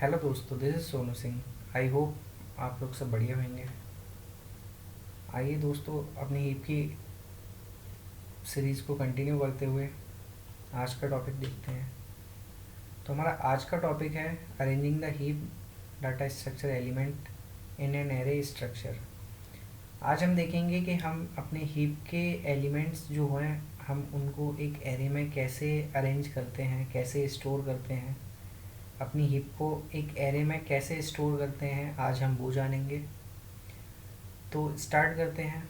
Hello दोस्तों, this is Sonu Singh. I hope आप लोग सब बढ़िया होंगे। आइए दोस्तों, अपनी हीप की सीरीज़ को कंटिन्यू करते हुए आज का टॉपिक देखते हैं। तो हमारा आज का टॉपिक है arranging the heap data structure element in an array structure. आज हम देखेंगे कि हम अपने हीप के एलिमेंट्स जो हैं हम उनको एक एरे में कैसे अरेंज करते हैं, कैसे स्टोर करते हैं, अपनी हीप को एक एरे में कैसे स्टोर करते हैं, आज हम वो जानेंगे। तो स्टार्ट करते हैं।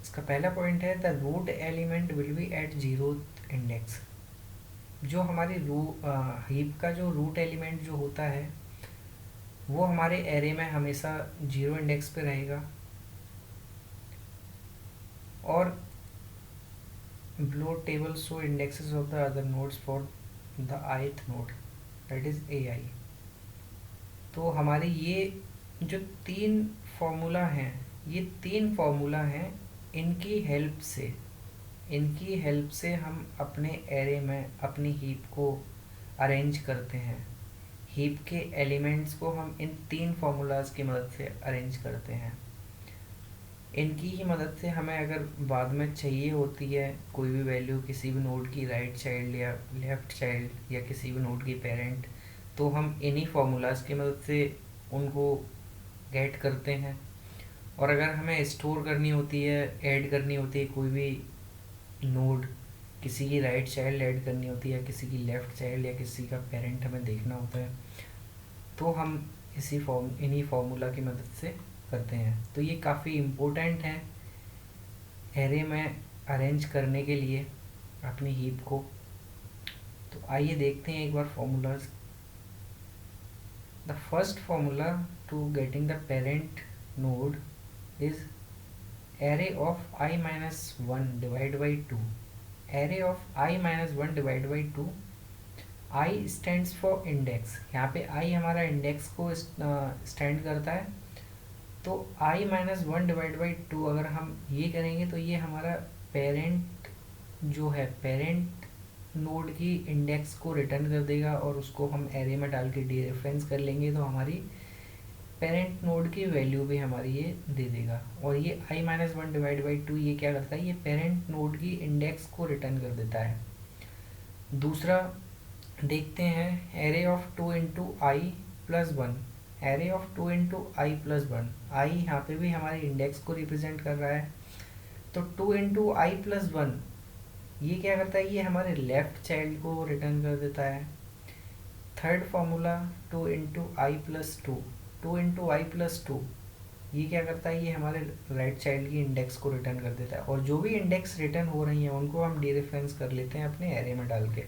इसका पहला पॉइंट है the root element will be at zero index. जो हमारी हीप का जो रूट एलिमेंट जो होता है वो हमारे एरे में हमेशा जीरो इंडेक्स पे रहेगा। और below table show indexes of the other nodes for the ith node, that is AI। तो हमारी ये जो तीन फॉर्मूला हैं, ये तीन फॉर्मूला हैं, इनकी हेल्प से हम अपने एरे में अपनी हीप को अरेंज करते हैं। हीप के एलिमेंट्स को हम इन तीन फार्मूलाज की मदद से अरेंज करते हैं। इनकी ही मदद से हमें अगर बाद में चाहिए होती है कोई भी वैल्यू किसी भी नोड की राइट चाइल्ड या लेफ़्ट चाइल्ड या किसी भी नोड की पेरेंट, तो हम इन्हीं फार्मूलाज की मदद से उनको गेट करते हैं। और अगर हमें स्टोर करनी होती है, ऐड करनी होती है कोई भी नोड, किसी की राइट चाइल्ड ऐड करनी होती है या किसी की लेफ़्ट चाइल्ड या किसी का पेरेंट हमें देखना होता है, तो हम इन्हीं फार्मूला की मदद से करते हैं। तो ये काफ़ी इम्पोर्टेंट है एरे में अरेंज करने के लिए अपनी हीप को। तो आइए देखते हैं एक बार formulas. The first formula to getting the parent node is array of I minus 1 divided by 2। array of I minus 1 divided by 2। I stands for index। यहाँ पे I हमारा इंडेक्स को स्टैंड करता है। तो I minus one divide by to अगर हम ये करेंगे तो ये हमारा पेरेंट जो है, पेरेंट नोड की इंडेक्स को रिटर्न कर देगा और उसको हम एरे में डाल के डीरेफरेंस कर लेंगे तो हमारी पेरेंट नोड की वैल्यू भी हमारी ये दे देगा। और ये I minus one divide by two ये क्या करता है, ये पेरेंट नोड की इंडेक्स को रिटर्न कर देता है। दूसरा देखते हैं array of two into I plus one. Array of two into I plus one, I यहाँ पे भी हमारे इंडेक्स को रिप्रेजेंट कर रहा है। तो to into I plus one ये क्या करता है, ये हमारे लेफ्ट चाइल्ड को रिटर्न कर देता है। Third formula to into I plus two, to into I plus two ये क्या करता है, ये हमारे राइट चाइल्ड की इंडेक्स को रिटर्न कर देता है। और जो भी इंडेक्स रिटर्न हो रही हैं उनको हम डीरेफरेंस कर लेते हैं अपने एरे में डाल के।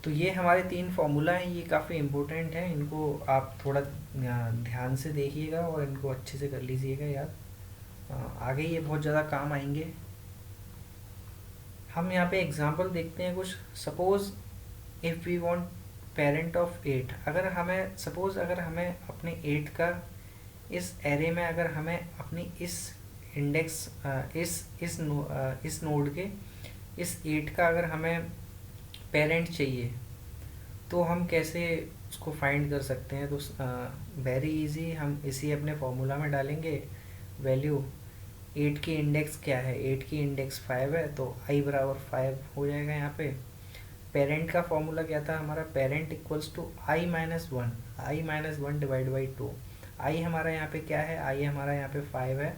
तो ये हमारे तीन फार्मूला हैं, ये काफ़ी इम्पोर्टेंट है, इनको आप थोड़ा ध्यान से देखिएगा और इनको अच्छे से कर लीजिएगा याद। आगे ये बहुत ज़्यादा काम आएंगे। हम यहाँ पे एग्जांपल देखते हैं कुछ। Suppose if we want parent of 8, अगर हमें अपने 8 का इस एरे में अगर हमें अपनी इस इंडेक्स इस नोड के इस 8 का अगर हमें पेरेंट चाहिए तो हम कैसे उसको फाइंड कर सकते हैं। तो वेरी इजी, हम इसी अपने फॉर्मूला में डालेंगे वैल्यू। 8 की इंडेक्स क्या है, 8 की इंडेक्स 5 है तो i बराबर 5 हो जाएगा। यहाँ पे पेरेंट का फॉर्मूला क्या था हमारा, parent equals to i minus one divide by two. I हमारा यहाँ पे क्या है, आई हमारा यहाँ पे 5 है।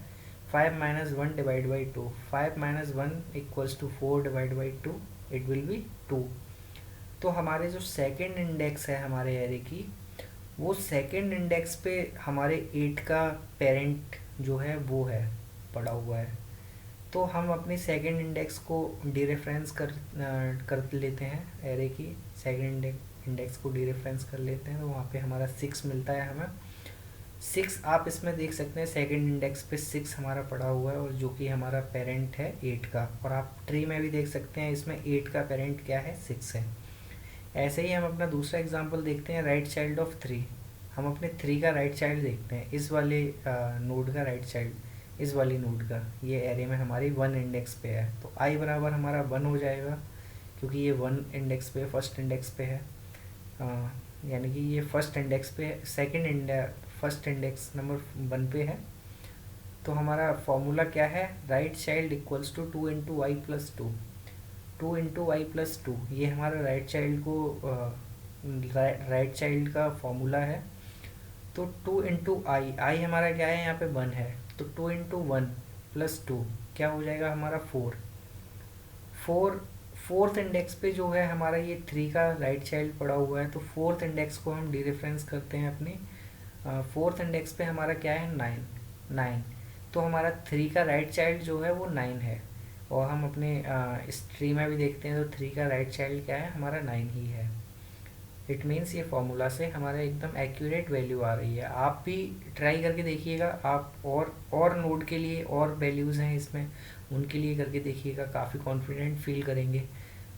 5 minus one divide by two, 5 minus one equals two 4 divide by two, it will be 2। तो हमारे जो सेकेंड इंडेक्स है हमारे एरे की, वो सेकेंड इंडेक्स पे हमारे 8 का पेरेंट जो है वो है पड़ा हुआ है। तो हम अपनी सेकेंड इंडेक्स को डीरेफरेंस कर लेते हैं, एरे की सेकेंड इंडेक्स को डीरेफरेंस कर लेते हैं। तो वहाँ पे हमारा 6 मिलता है हमें। 6 आप इसमें देख सकते हैं, सेकेंड इंडेक्स पे 6 हमारा पड़ा हुआ है और जो कि हमारा पेरेंट है 8 का। और आप ट्री में भी देख सकते हैं इसमें 8 का पेरेंट क्या है, 6 है। ऐसे ही हम अपना दूसरा एग्जांपल देखते हैं, राइट चाइल्ड ऑफ 3। हम अपने 3 का राइट चाइल्ड देखते हैं, इस वाले नोड का राइट चाइल्ड इस वाली नोड का, ये एरे में हमारी 1 इंडेक्स पे है। तो आई बराबर हमारा 1 हो जाएगा क्योंकि ये 1 इंडेक्स पे फर्स्ट इंडेक्स पे है। यानी कि ये फर्स्ट इंडेक्स पे, फर्स्ट इंडेक्स नंबर 1 पे है। तो हमारा फॉर्मूला क्या है, right child equals to 2 × y+2, 2 × y+2, ये हमारा राइट चाइल्ड को राइट चाइल्ड का फॉर्मूला है। तो 2 × i हमारा क्या है, यहाँ पे 1 है, तो 2 × 1 + 2 क्या हो जाएगा हमारा 4। फोर्थ इंडेक्स पे जो है हमारा ये 3 का राइट चाइल्ड पड़ा हुआ है, तो फोर्थ इंडेक्स को हम डीरेफरेंस करते हैं अपनी। फोर्थ इंडेक्स पे हमारा क्या है, 9। तो हमारा 3 का राइट चाइल्ड जो है वो 9 है, और हम अपने इस ट्री में भी देखते हैं तो 3 का राइट चाइल्ड क्या है, हमारा 9 ही है। इट मीन्स ये फॉर्मूला से हमारा एकदम एक्यूरेट वैल्यू आ रही है। आप भी ट्राई करके देखिएगा, आप और नोड के लिए और वैल्यूज़ हैं इसमें, उनके लिए करके देखिएगा, काफ़ी कॉन्फिडेंट फील करेंगे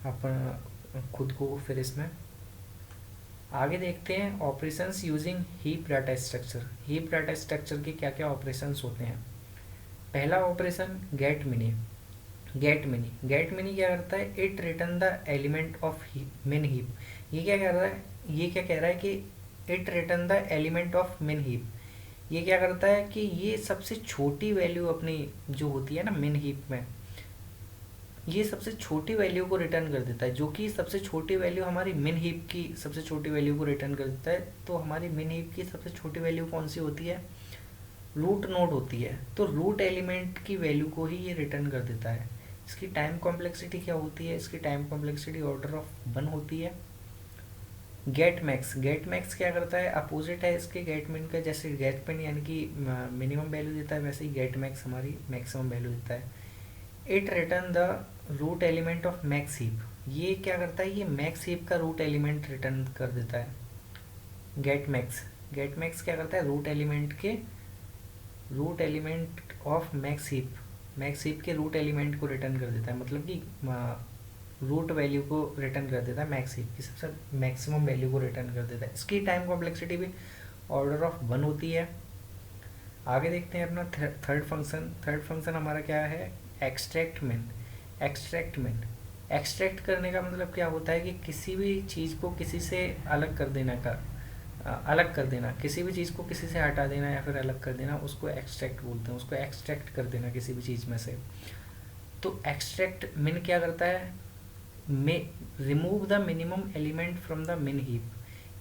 अपन खुद को। फिर इसमें आगे देखते हैं operations using heap data structure. Heap data structure के क्या क्या ऑपरेशंस होते हैं। पहला operation get mini. Get mini क्या करता है, it return the element of min heap. ये क्या कह रहा है, ये क्या कह रहा है कि it return the element of min heap. ये क्या करता है कि ये सबसे छोटी वैल्यू अपनी जो होती है ना मिन हीप में, ये सबसे छोटी वैल्यू को रिटर्न कर देता है, जो कि सबसे छोटी वैल्यू हमारी मिन हीप की सबसे छोटी वैल्यू को रिटर्न कर देता है। तो हमारी मिन हीप की सबसे छोटी वैल्यू कौन सी होती है, रूट नोड होती है। तो रूट एलिमेंट की वैल्यू को ही ये रिटर्न कर देता है। इसकी टाइम कॉम्प्लेक्सिटी क्या होती है, इसकी टाइम कॉम्प्लेक्सिटी ऑर्डर ऑफ 1 होती है। गेट मैक्स क्या करता है, अपोजिट है इसके गेट मिन का। जैसे गेट मिन यानी कि मिनिमम वैल्यू देता है, वैसे ही गेट मैक्स हमारी मैक्सिमम वैल्यू देता है। It return the root element of max heap. ये क्या करता है, ये मैक्स हीप का रूट एलिमेंट रिटर्न कर देता है। गेट मैक्स क्या करता है, root element of max heap के रूट एलिमेंट को रिटर्न कर देता है, मतलब कि रूट वैल्यू को रिटर्न कर देता है, मैक्स हीप की सबसे मैक्सिमम वैल्यू को रिटर्न कर देता है। इसकी टाइम कॉम्प्लेक्सिटी भी ऑर्डर ऑफ 1 होती है। आगे देखते हैं अपना थर्ड फंक्शन हमारा क्या है, एक्सट्रैक्ट मिन। एक्सट्रैक्ट करने का मतलब क्या होता है कि किसी भी चीज़ को किसी से अलग कर देना, किसी भी चीज़ को किसी से हटा देना या फिर अलग कर देना, उसको एक्सट्रैक्ट बोलते हैं। उसको एक्सट्रैक्ट कर देना किसी भी चीज़ में से। तो एक्सट्रैक्ट मिन क्या करता है, remove the minimum element from the मिन हीप।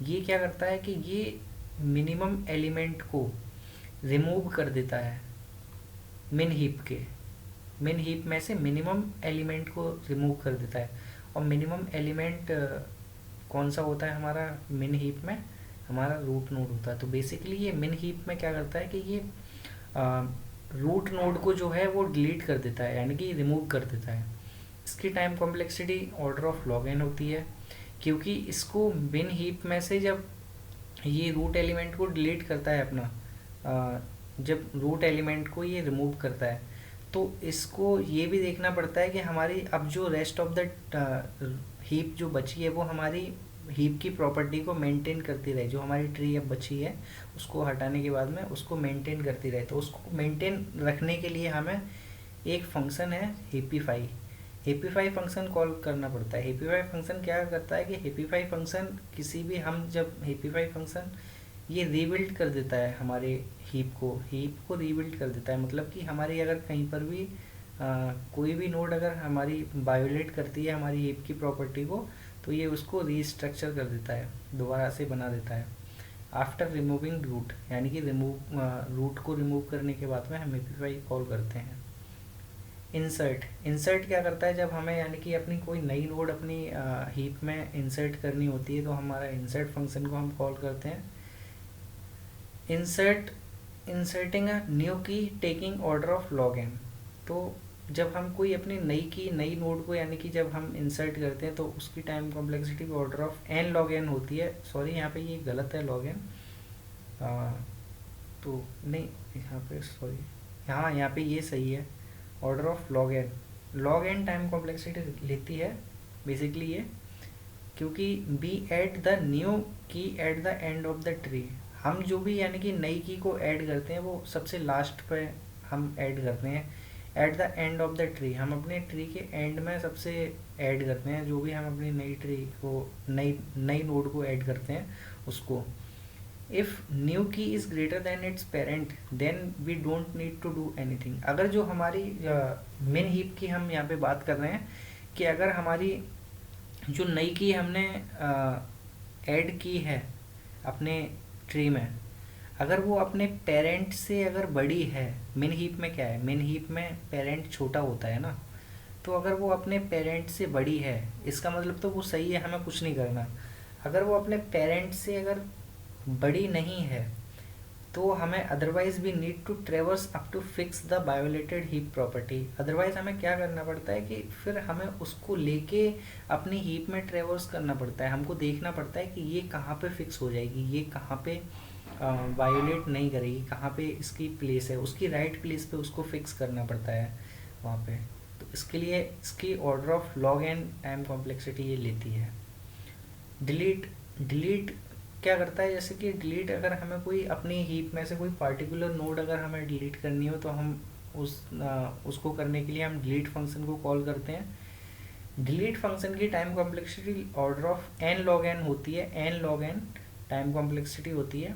ये क्या करता है कि ये मिनिमम एलिमेंट को रिमूव कर देता है मिन हीप में से मिनिमम एलिमेंट को रिमूव कर देता है। और मिनिमम एलिमेंट कौन सा होता है हमारा मिन हीप में, हमारा रूट नोड होता है। तो बेसिकली ये मिन हीप में क्या करता है कि ये रूट नोड को जो है वो डिलीट कर देता है, यानी कि रिमूव कर देता है। इसकी time complexity order of log n होती है, क्योंकि इसको मिन हीप में से जब ये रूट एलिमेंट को डिलीट करता है अपना, जब रूट एलिमेंट को ये रिमूव करता है, तो इसको ये भी देखना पड़ता है कि हमारी अब जो रेस्ट ऑफ द हीप जो बची है वो हमारी हीप की प्रॉपर्टी को मेंटेन करती रहे। जो हमारी ट्री अब बची है उसको हटाने के बाद में उसको मेंटेन करती रहे। तो उसको मेंटेन रखने के लिए हमें एक फंक्शन है हेपीफाई फंक्शन कॉल करना पड़ता है। हेपीफाई फंक्शन क्या करता है कि हेपीफाई फंक्शन किसी भी हम जब हेपीफाई फंक्शन ये रीबिल्ड कर देता है हमारे हीप को रीबिल्ड कर देता है। मतलब कि हमारी अगर कहीं पर भी कोई भी नोड अगर हमारी वायोलेट करती है हमारी हीप की प्रॉपर्टी को, तो ये उसको रीस्ट्रक्चर कर देता है, दोबारा से बना देता है। आफ्टर रिमूविंग रूट, यानी कि रूट को रिमूव करने के बाद में हम हेपीफाई कॉल करते हैं। इंसर्ट क्या करता है, जब हमें यानी कि अपनी कोई नई नोड अपनी हीप में इंसर्ट करनी होती है तो हमारा इंसर्ट फंक्शन को हम कॉल करते हैं। इंसर्टिंग अ न्यू की taking order of log n। तो जब हम कोई अपनी नई नोड को यानी कि जब हम इंसर्ट करते हैं तो उसकी time complexity order of n log n होती है। सॉरी यहाँ पे ये गलत है log n, तो नहीं यहाँ पे सॉरी, यहाँ पे ये सही है, order of log n time complexity लेती है बेसिकली ये, क्योंकि बी एट द न्यू की at the end of the tree. हम जो भी यानी कि नई की को ऐड करते हैं वो सबसे लास्ट पे हम ऐड करते हैं। At the end of the tree, हम अपने ट्री के एंड में सबसे ऐड करते हैं, जो भी हम अपनी नई ट्री को नई नई नोड को ऐड करते हैं उसको। If new key is greater than its parent then we don't need to do anything. अगर जो हमारी मिन हीप की हम यहाँ पे बात कर रहे हैं कि अगर हमारी जो नई की हमने ऐड की है अपने ट्री में, अगर वो अपने पेरेंट से अगर बड़ी है, मिन हीप में क्या है, मिन हीप में पेरेंट छोटा होता है ना, तो अगर वो अपने पेरेंट से बड़ी है इसका मतलब तो वो सही है, हमें कुछ नहीं करना। अगर वो अपने पेरेंट से अगर बड़ी नहीं है तो हमें otherwise we need to traverse up to fix the violated heap property. Otherwise हमें क्या करना पड़ता है कि फिर हमें उसको लेके अपनी हीप में ट्रेवर्स करना पड़ता है, हमको देखना पड़ता है कि ये कहाँ पे फिक्स हो जाएगी, ये कहाँ पे वायोलेट नहीं करेगी, कहाँ पे इसकी प्लेस है, उसकी राइट प्लेस पे उसको फिक्स करना पड़ता है वहाँ पे। तो इसके लिए इसकी order of log and time complexity ये लेती है। डिलीट, डिलीट क्या करता है, जैसे कि डिलीट अगर हमें कोई अपनी हीप में से कोई पार्टिकुलर नोड अगर हमें डिलीट करनी हो तो हम उसको करने के लिए हम डिलीट फंक्शन को कॉल करते हैं। डिलीट फंक्शन की time complexity order of n log n होती है, n log n time complexity होती है।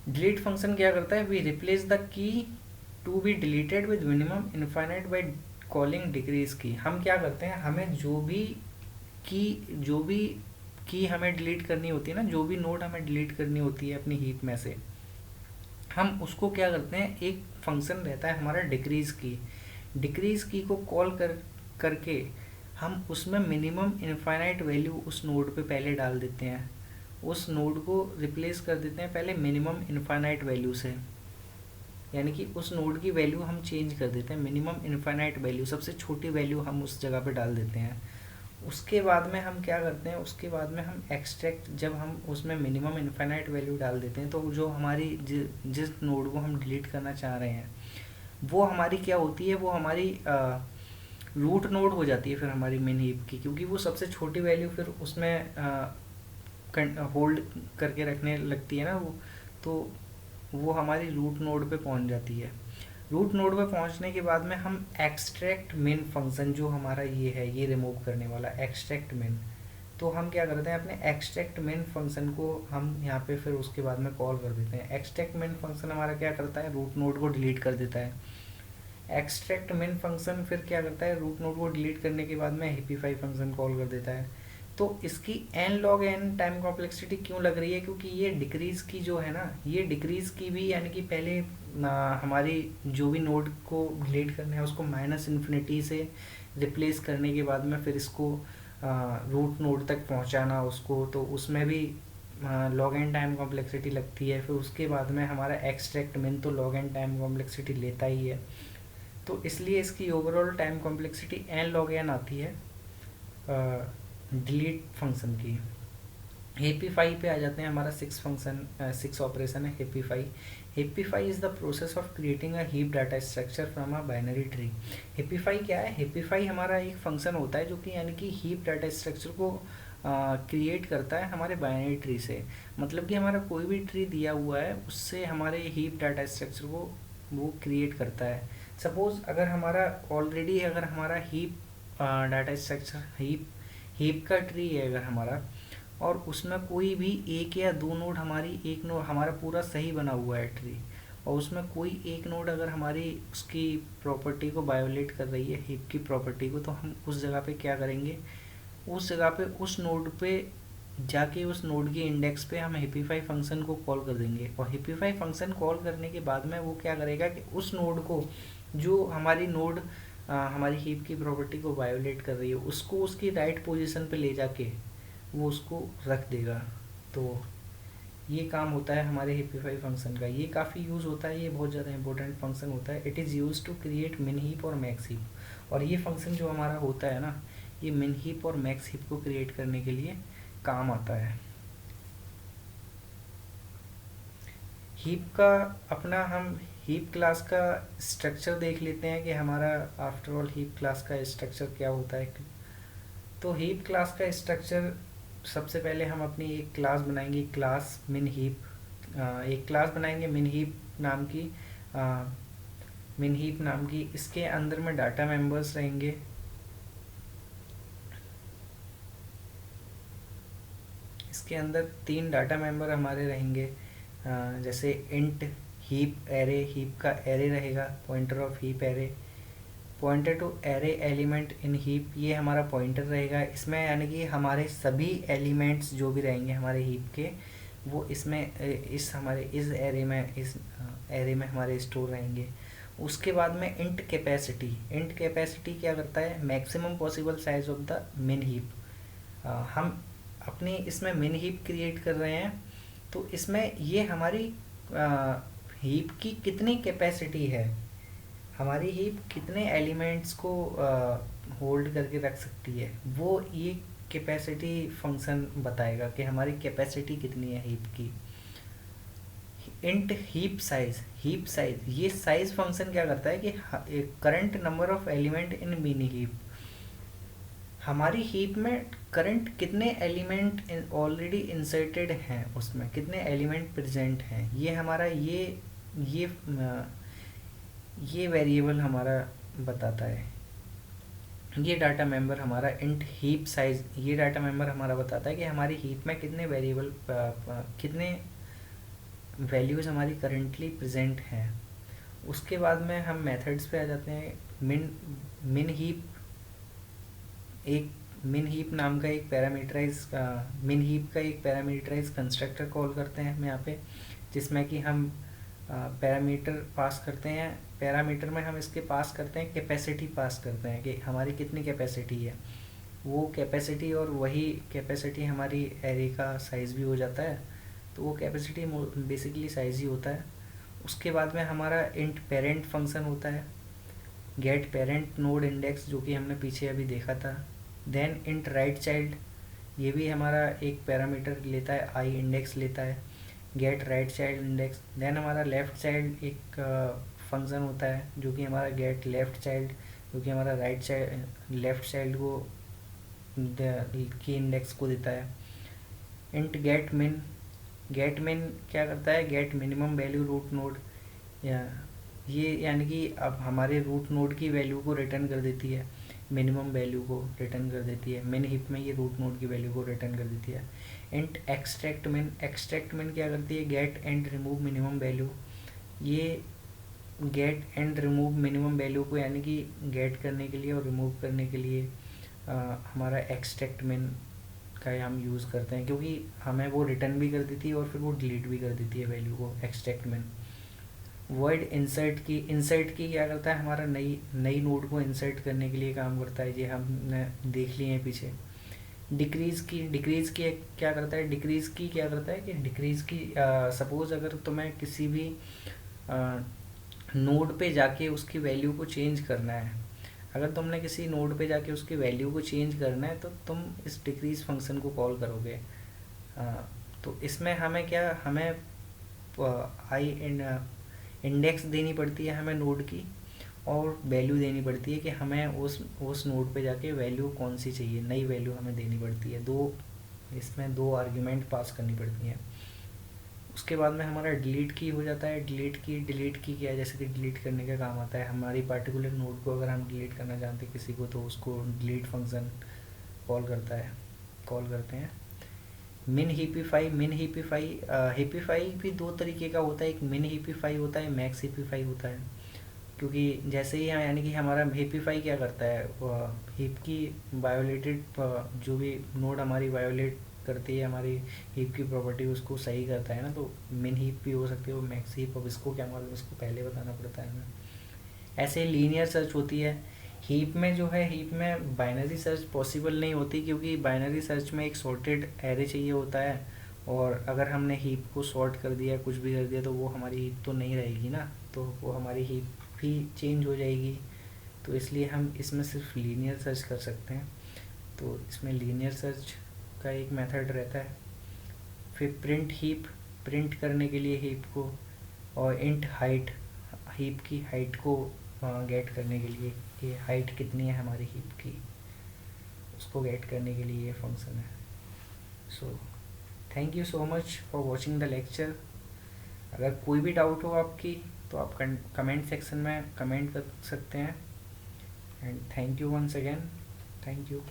डिलीट फंक्शन क्या करता है, we replace the key to be deleted with minimum infinite by calling decrease key. हम क्या करते हैं, हमें जो भी की हमें डिलीट करनी होती है ना, जो भी नोड हमें डिलीट करनी होती है अपनी हीप में से, हम उसको क्या करते हैं, एक फंक्शन रहता है हमारा डिक्रीज की, डिक्रीज की को कॉल करके हम उसमें मिनिमम इनफाइनाइट वैल्यू उस नोड पे पहले डाल देते हैं, उस नोड को रिप्लेस कर देते हैं पहले मिनिमम इनफाइनाइट वैल्यू से, यानी कि उस नोड की वैल्यू हम चेंज कर देते हैं, मिनिमम इनफाइनाइट वैल्यू सबसे छोटी वैल्यू हम उस जगह पे डाल देते हैं। उसके बाद में हम क्या करते हैं, उसके बाद में हम एक्सट्रैक्ट, जब हम उसमें मिनिमम इनफाइनाइट वैल्यू डाल देते हैं तो जो हमारी जिस नोड को हम डिलीट करना चाह रहे हैं वो हमारी क्या होती है, वो हमारी रूट नोड हो जाती है फिर हमारी मेन हीप की, क्योंकि वो सबसे छोटी वैल्यू फिर उसमें होल्ड करके रखने लगती है ना वो, तो वो हमारी रूट नोड पे पहुंच जाती है। रूट नोड पे पहुंचने के बाद में हम एक्सट्रैक्ट मेन फंक्शन जो हमारा ये है, ये रिमूव करने वाला एक्सट्रैक्ट मेन, तो हम क्या करते हैं, अपने एक्सट्रैक्ट मेन फंक्शन को हम यहाँ पे फिर उसके बाद में कॉल कर देते हैं। एक्सट्रैक्ट मेन फंक्शन हमारा क्या करता है, रूट नोड को डिलीट कर देता है। एक्सट्रैक्ट मेन फंक्शन फिर क्या करता है, रूट नोड को डिलीट करने के बाद में हिपिफाई फंक्शन कॉल कर देता है। तो इसकी n log n time complexity क्यों लग रही है, क्योंकि ये डिक्रीज की जो है ना, ये डिक्रीज की भी, यानी कि पहले हमारी जो भी नोड को डिलीट करना है उसको माइनस इन्फिनिटी से रिप्लेस करने के बाद में फिर इसको रूट नोड तक पहुंचाना उसको, तो उसमें भी लॉग एन टाइम कॉम्प्लेक्सिटी लगती है। फिर उसके बाद में हमारा एक्सट्रैक्ट मेन तो लॉग एन टाइम कॉम्प्लेक्सिटी लेता ही है, तो इसलिए इसकी overall time complexity n log n आती है डिलीट फंक्शन की। हेपीफाई पे आ जाते हैं, हमारा सिक्स ऑपरेशन है heapify. Heapify is the process of creating a heap data structure from a binary tree. Heapify क्या है, हेपीफाई हमारा एक फंक्शन होता है जो कि यानी कि हीप डाटा स्ट्रक्चर को क्रिएट करता है हमारे बाइनरी ट्री से। मतलब कि हमारा कोई भी ट्री दिया हुआ है उससे हमारे हीप डाटा स्ट्रक्चर को वो क्रिएट करता है। सपोज अगर हमारा ऑलरेडी अगर हमारा हीप डाटा स्ट्रक्चर हीप का ट्री है अगर हमारा, और उसमें कोई भी एक या दो नोड एक नोड हमारा पूरा सही बना हुआ है ट्री, और उसमें कोई एक नोड अगर हमारी उसकी प्रॉपर्टी को वायोलेट कर रही है हीप की प्रॉपर्टी को, तो हम उस जगह पे क्या करेंगे, उस जगह पे उस नोड पे जाके उस नोड के इंडेक्स पे हम हिपिफाई फंक्शन को कॉल कर देंगे। और हिपिफाई फंक्शन कॉल करने के बाद में वो क्या करेगा कि उस नोड को, जो हमारी नोड हमारी हीप की प्रॉपर्टी को वायोलेट कर रही है, उसको उसकी राइट पोजीशन पे ले जाके वो उसको रख देगा। तो ये काम होता है हमारे हिपिफाई फंक्शन का, ये काफ़ी यूज़ होता है, ये बहुत ज़्यादा इंपॉर्टेंट फंक्शन होता है। It is use to create min heap और मैक्स हीप, और ये फंक्शन जो हमारा होता है ना, ये मिन हीप और मैक्स हीप को क्रिएट करने के लिए काम आता है। हीप का अपना हम हीप क्लास का स्ट्रक्चर देख लेते हैं कि हमारा आफ्टर ऑल हीप क्लास का स्ट्रक्चर क्या होता है। तो हीप क्लास का स्ट्रक्चर, सबसे पहले हम अपनी एक क्लास बनाएंगे, क्लास मिन हीप, एक क्लास बनाएंगे मिन हीप नाम की, मिन हीप नाम की, इसके अंदर में डाटा मेंबर्स रहेंगे। इसके अंदर 3 डाटा मेंबर हमारे रहेंगे, जैसे इंट हीप एरे, हीप का एरे रहेगा, pointer of heap array, pointer to array element in heap, ये हमारा पॉइंटर रहेगा इसमें, यानी कि हमारे सभी एलिमेंट्स जो भी रहेंगे हमारे हीप के, वो इसमें इस हमारे इस एरे में, इस एरे में हमारे स्टोर रहेंगे। उसके बाद में इंट कैपेसिटी, इंट कैपेसिटी क्या करता है, maximum possible size of the मिन हीप। हम अपनी इसमें मिन हीप क्रिएट कर रहे हैं, तो इसमें ये हमारी हीप की कितनी कैपेसिटी है, हमारी हीप कितने एलिमेंट्स को होल्ड करके रख सकती है, वो ये कैपेसिटी फंक्शन बताएगा कि हमारी कैपेसिटी कितनी है हीप की। Int heap size, heap size, ये साइज फंक्शन क्या करता है कि current number of element in mini heap, हमारी हीप में करंट कितने एलिमेंट ऑलरेडी इंसर्टेड हैं, उसमें कितने एलिमेंट प्रेजेंट हैं, ये हमारा ये ये वेरिएबल हमारा बताता है। ये डाटा मेंबर हमारा इंट हीप साइज, ये डाटा मेंबर हमारा बताता है कि हमारी हीप में कितने वेरिएबल कितने वैल्यूज़ हमारी करंटली प्रेजेंट हैं। उसके बाद में हम मेथड्स पे आ जाते हैं। मिन हीप, एक मिन हीप नाम का एक पैरामीटराइज मिन हीप का एक पैरामीटराइज कंस्ट्रक्टर कॉल करते हैं हम यहाँ पे, जिसमें कि हम पैरामीटर पास करते हैं। पैरामीटर में हम इसके पास करते हैं कैपेसिटी, पास करते हैं कि हमारी कितनी कैपेसिटी है, वो कैपेसिटी, और वही कैपेसिटी हमारी एरे का साइज़ भी हो जाता है, तो वो कैपेसिटी बेसिकली साइज़ ही होता है। उसके बाद में हमारा इंट पेरेंट फंक्शन होता है, गेट पेरेंट नोड इंडेक्स, जो कि हमने पीछे अभी देखा था। देन इंट राइट चाइल्ड, ये भी हमारा एक पैरामीटर लेता है, आई इंडेक्स लेता है, get right child index. Then हमारा लेफ़्ट चाइल्ड एक फंक्शन होता है, जो कि हमारा गेट लेफ़्ट चाइल्ड, जो कि हमारा राइट चाइल्ड लेफ़्ट चाइल्ड को की इंडेक्स को देता है। इंट गेट मिन, गेट मिन क्या करता है, get minimum value root node, या ये यानी कि अब हमारे रूट नोड की वैल्यू को रिटर्न कर देती है, मिनिमम वैल्यू को रिटर्न कर देती है। मिन हिप में ये रूट नोड की वैल्यू को रिटर्न कर देती है। इंट एक्सट्रैक्ट मिन, एक्सट्रैक्ट मिन क्या करती है, get and remove minimum value, ये get and remove minimum value को यानी कि गेट करने के लिए और रिमूव करने के लिए हमारा एक्सट्रैक्ट मिन का हम यूज़ करते हैं, क्योंकि हमें वो रिटर्न भी कर देती है और फिर वो डिलीट भी कर देती है वैल्यू को, एक्सट्रैक्ट मिन। वर्ड इंसर्ट की, इंसर्ट की क्या करता है, हमारा नई नोड को इंसर्ट करने के लिए काम करता है, ये हमने देख लिए हैं पीछे। डिक्रीज़ की, डिक्रीज़ की क्या करता है, डिक्रीज़ की क्या करता है कि डिक्रीज़ की सपोज़ अगर तुम्हें किसी भी नोड पे जाके उसकी वैल्यू को चेंज करना है, अगर तुमने किसी नोड पे जाके उसकी वैल्यू को चेंज करना है, तो तुम इस डिक्रीज़ फंक्शन को कॉल करोगे। तो इसमें हमें क्या, हमें आई इंडेक्स देनी पड़ती है हमें नोड की, और वैल्यू देनी पड़ती है कि हमें उस नोड पे जाके वैल्यू कौन सी चाहिए, नई वैल्यू हमें देनी पड़ती है। इसमें दो आर्ग्यूमेंट पास करनी पड़ती हैं। उसके बाद में हमारा डिलीट की हो जाता है। डिलीट की क्या है, जैसे कि डिलीट करने का काम आता है, हमारी पार्टिकुलर नोड को अगर हम डिलीट करना चाहते हैं किसी को, तो उसको डिलीट फंक्शन कॉल करते हैं। मिन हीपीफाई, हीपीफाई भी दो तरीके का होता है, एक मिन हीपीफाई होता है, मैक्स हीपीफाई होता है। क्योंकि जैसे ही यानी कि हमारा हीपीफाई क्या करता है, हीप की वायोलेटेड जो भी नोड हमारी वायोलेट करती है हमारी हीप की प्रॉपर्टी, उसको सही करता है ना, तो मिन हीप भी हो सकती है वो मैक्स हीप। अब इसको क्या मालूम, इसको पहले बताना पड़ता है हमें। ऐसे लीनियर सर्च होती है हीप में, जो है हीप में बाइनरी सर्च पॉसिबल नहीं होती, क्योंकि बाइनरी सर्च में एक सॉर्टेड एरे चाहिए होता है, और अगर हमने हीप को सॉर्ट कर दिया, कुछ भी कर दिया, तो वो हमारी हीप तो नहीं रहेगी ना, तो वो हमारी हीप भी चेंज हो जाएगी। तो इसलिए हम इसमें सिर्फ लीनियर सर्च कर सकते हैं। तो इसमें लीनियर सर्च का एक मेथड रहता है। फिर प्रिंट हीप, प्रिंट करने के लिए हीप को, और इंट हाइट, हीप की हाइट को गेट करने के लिए कि हाइट कितनी है हमारी हीप की, उसको गेट करने के लिए ये फंक्शन है। So thank you so much for watching the lecture. अगर कोई भी डाउट हो आपकी तो आप कमेंट सेक्शन में कमेंट कर सकते हैं। And thank you once again, thank you.